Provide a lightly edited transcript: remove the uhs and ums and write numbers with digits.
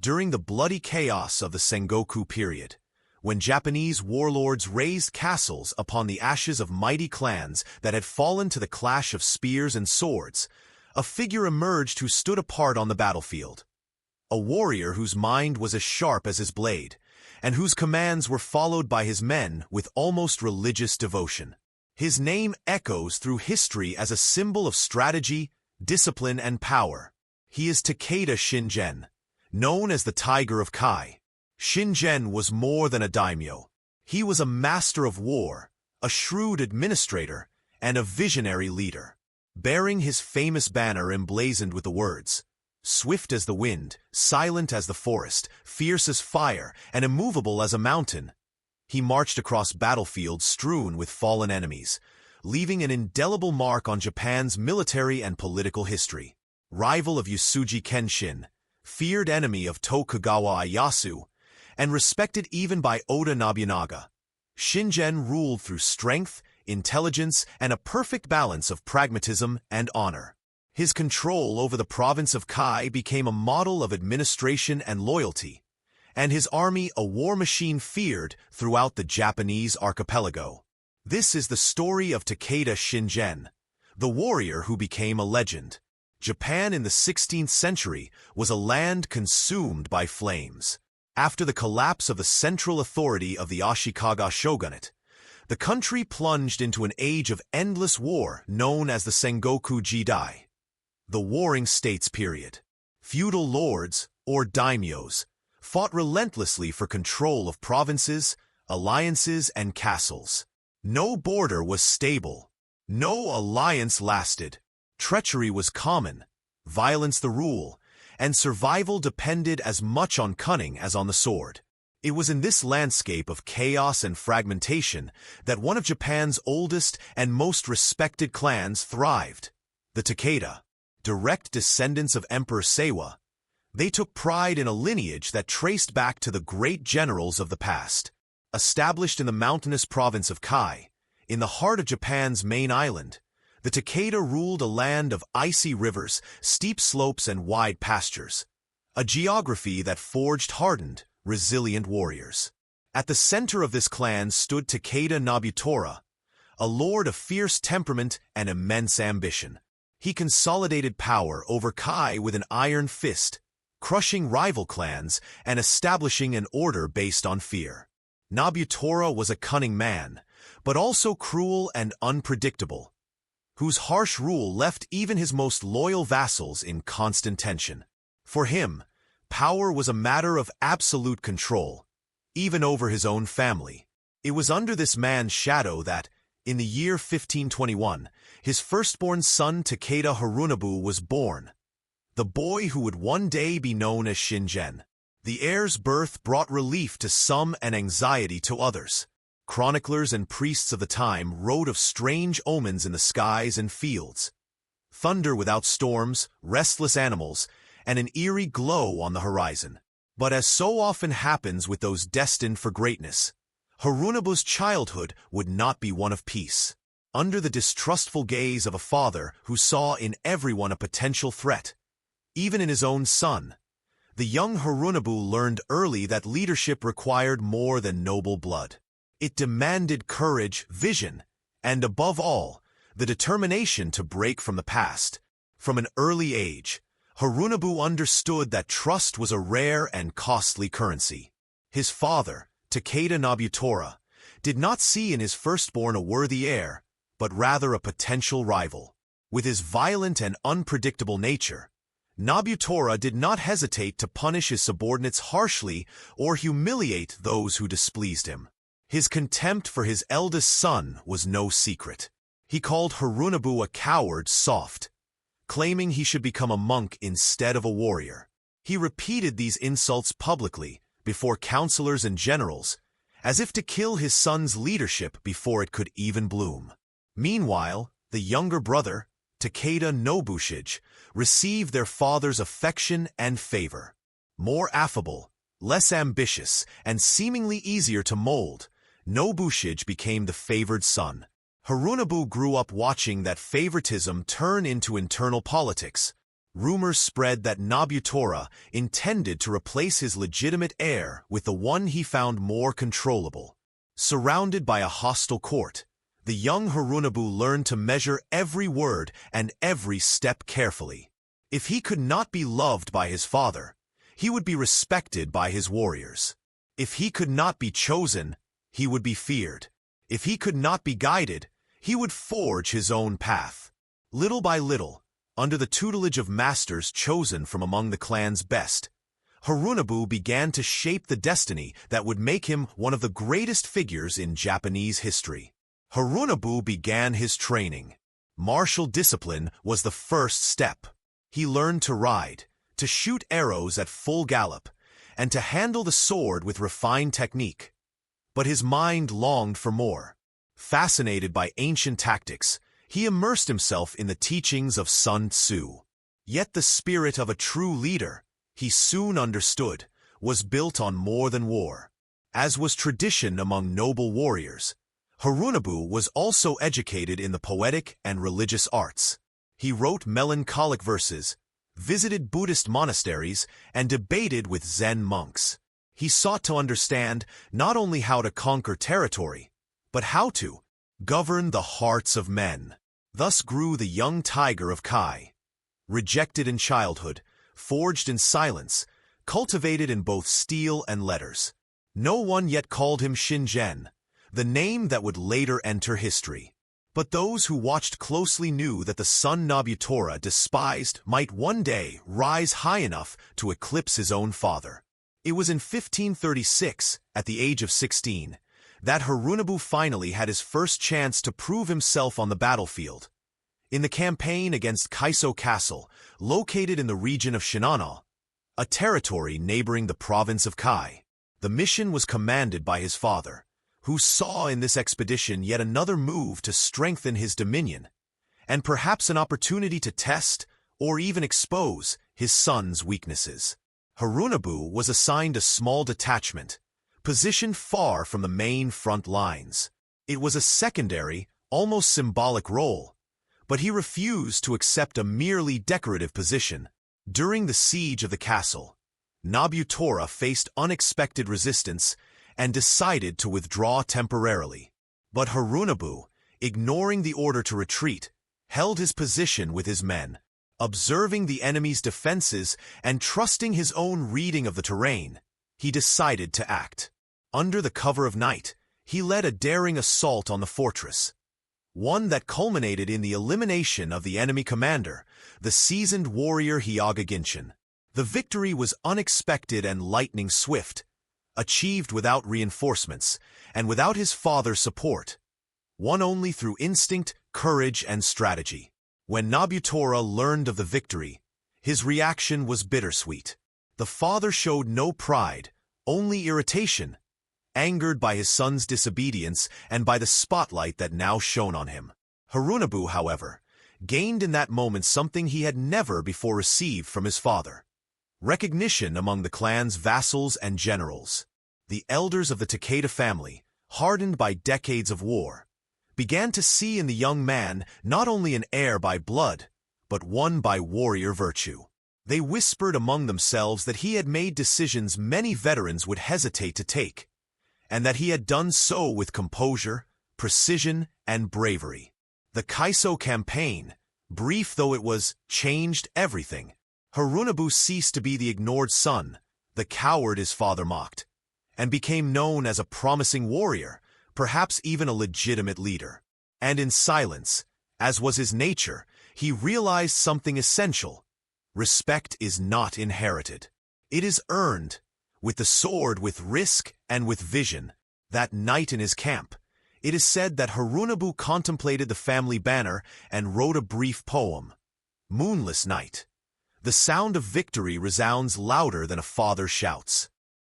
During the bloody chaos of the Sengoku period, when Japanese warlords raised castles upon the ashes of mighty clans that had fallen to the clash of spears and swords, a figure emerged who stood apart on the battlefield. A warrior whose mind was as sharp as his blade, and whose commands were followed by his men with almost religious devotion. His name echoes through history as a symbol of strategy, discipline, and power. He is Takeda Shingen, known as the Tiger of Kai. Shingen was more than a daimyō. He was a master of war, a shrewd administrator, and a visionary leader. Bearing his famous banner emblazoned with the words, "Swift as the wind, silent as the forest, fierce as fire, and immovable as a mountain," he marched across battlefields strewn with fallen enemies, leaving an indelible mark on Japan's military and political history. Rival of Uesugi Kenshin, feared enemy of Tokugawa Ieyasu, and respected even by Oda Nobunaga, Shingen ruled through strength, intelligence, and a perfect balance of pragmatism and honor. His control over the province of Kai became a model of administration and loyalty, and his army a war machine feared throughout the Japanese archipelago. This is the story of Takeda Shingen, the warrior who became a legend. Japan in the 16th century was a land consumed by flames. After the collapse of the central authority of the Ashikaga Shogunate, the country plunged into an age of endless war known as the Sengoku Jidai, the Warring States period. Feudal lords, or daimyōs, fought relentlessly for control of provinces, alliances, and castles. No border was stable. No alliance lasted. Treachery was common, violence the rule, and survival depended as much on cunning as on the sword. It was in this landscape of chaos and fragmentation that one of Japan's oldest and most respected clans thrived, the Takeda. Direct descendants of Emperor Seiwa, they took pride in a lineage that traced back to the great generals of the past. Established in the mountainous province of Kai, in the heart of Japan's main island, the Takeda ruled a land of icy rivers, steep slopes, and wide pastures, a geography that forged hardened, resilient warriors. At the center of this clan stood Takeda Nobutora, a lord of fierce temperament and immense ambition. He consolidated power over Kai with an iron fist, crushing rival clans and establishing an order based on fear. Nobutora was a cunning man, but also cruel and unpredictable, whose harsh rule left even his most loyal vassals in constant tension. For him, power was a matter of absolute control, even over his own family. It was under this man's shadow that, in the year 1521, his firstborn son Takeda Harunobu was born, the boy who would one day be known as Shingen. The heir's birth brought relief to some and anxiety to others. Chroniclers and priests of the time wrote of strange omens in the skies and fields, thunder without storms, restless animals, and an eerie glow on the horizon. But as so often happens with those destined for greatness, Harunobu's childhood would not be one of peace. Under the distrustful gaze of a father who saw in everyone a potential threat, even in his own son, the young Harunobu learned early that leadership required more than noble blood. It demanded courage, vision, and above all, the determination to break from the past. From an early age, Harunobu understood that trust was a rare and costly currency. His father, Takeda Nobutora, did not see in his firstborn a worthy heir, but rather a potential rival. With his violent and unpredictable nature, Nobutora did not hesitate to punish his subordinates harshly or humiliate those who displeased him. His contempt for his eldest son was no secret. He called Harunobu a coward soft, claiming he should become a monk instead of a warrior. He repeated these insults publicly, before counselors and generals, as if to kill his son's leadership before it could even bloom. Meanwhile, the younger brother, Takeda Nobushige, received their father's affection and favor. More affable, less ambitious, and seemingly easier to mold, Nobushige became the favored son. Harunobu grew up watching that favoritism turn into internal politics, Rumors spread that Nobutora intended to replace his legitimate heir with the one he found more controllable. Surrounded by a hostile court, the young Harunobu learned to measure every word and every step carefully. If he could not be loved by his father, he would be respected by his warriors. If he could not be chosen, he would be feared. If he could not be guided, he would forge his own path. Little by little, under the tutelage of masters chosen from among the clan's best, Harunobu began to shape the destiny that would make him one of the greatest figures in Japanese history. Harunobu began his training. Martial discipline was the first step. He learned to ride, to shoot arrows at full gallop, and to handle the sword with refined technique. But his mind longed for more. Fascinated by ancient tactics, he immersed himself in the teachings of Sun Tzu. Yet the spirit of a true leader, he soon understood, was built on more than war. As was tradition among noble warriors, Harunobu was also educated in the poetic and religious arts. He wrote melancholic verses, visited Buddhist monasteries, and debated with Zen monks. He sought to understand not only how to conquer territory, but how to govern the hearts of men. Thus grew the young tiger of Kai. Rejected in childhood, forged in silence, cultivated in both steel and letters. No one yet called him Shingen, the name that would later enter history. But those who watched closely knew that the son Nobutora despised might one day rise high enough to eclipse his own father. It was in 1536, at the age of 16, that Harunobu finally had his first chance to prove himself on the battlefield. In the campaign against Kaiso Castle, located in the region of Shinano, a territory neighboring the province of Kai, the mission was commanded by his father, who saw in this expedition yet another move to strengthen his dominion, and perhaps an opportunity to test or even expose his son's weaknesses. Harunobu was assigned a small detachment, positioned far from the main front lines. It was a secondary, almost symbolic role, but he refused to accept a merely decorative position. During the siege of the castle, Nobutora faced unexpected resistance and decided to withdraw temporarily. But Harunobu, ignoring the order to retreat, held his position with his men, observing the enemy's defenses and trusting his own reading of the terrain. He decided to act. Under the cover of night, he led a daring assault on the fortress, one that culminated in the elimination of the enemy commander, the seasoned warrior Ashikaga Shogunate. The victory was unexpected and lightning swift, achieved without reinforcements and without his father's support, won only through instinct, courage, and strategy. When Nobutora learned of the victory, his reaction was bittersweet. The father showed no pride, only irritation, angered by his son's disobedience and by the spotlight that now shone on him. Harunobu, however, gained in that moment something he had never before received from his father: recognition among the clan's vassals and generals. The elders of the Takeda family, hardened by decades of war, began to see in the young man not only an heir by blood, but one by warrior virtue. They whispered among themselves that he had made decisions many veterans would hesitate to take, and that he had done so with composure, precision, and bravery. The Kaiso campaign, brief though it was, changed everything. Harunobu ceased to be the ignored son, the coward his father mocked, and became known as a promising warrior, perhaps even a legitimate leader. And in silence, as was his nature, he realized something essential: respect is not inherited. It is earned, with the sword, with risk, and with vision. That night in his camp, it is said that Harunobu contemplated the family banner and wrote a brief poem. Moonless night. The sound of victory resounds louder than a father shouts.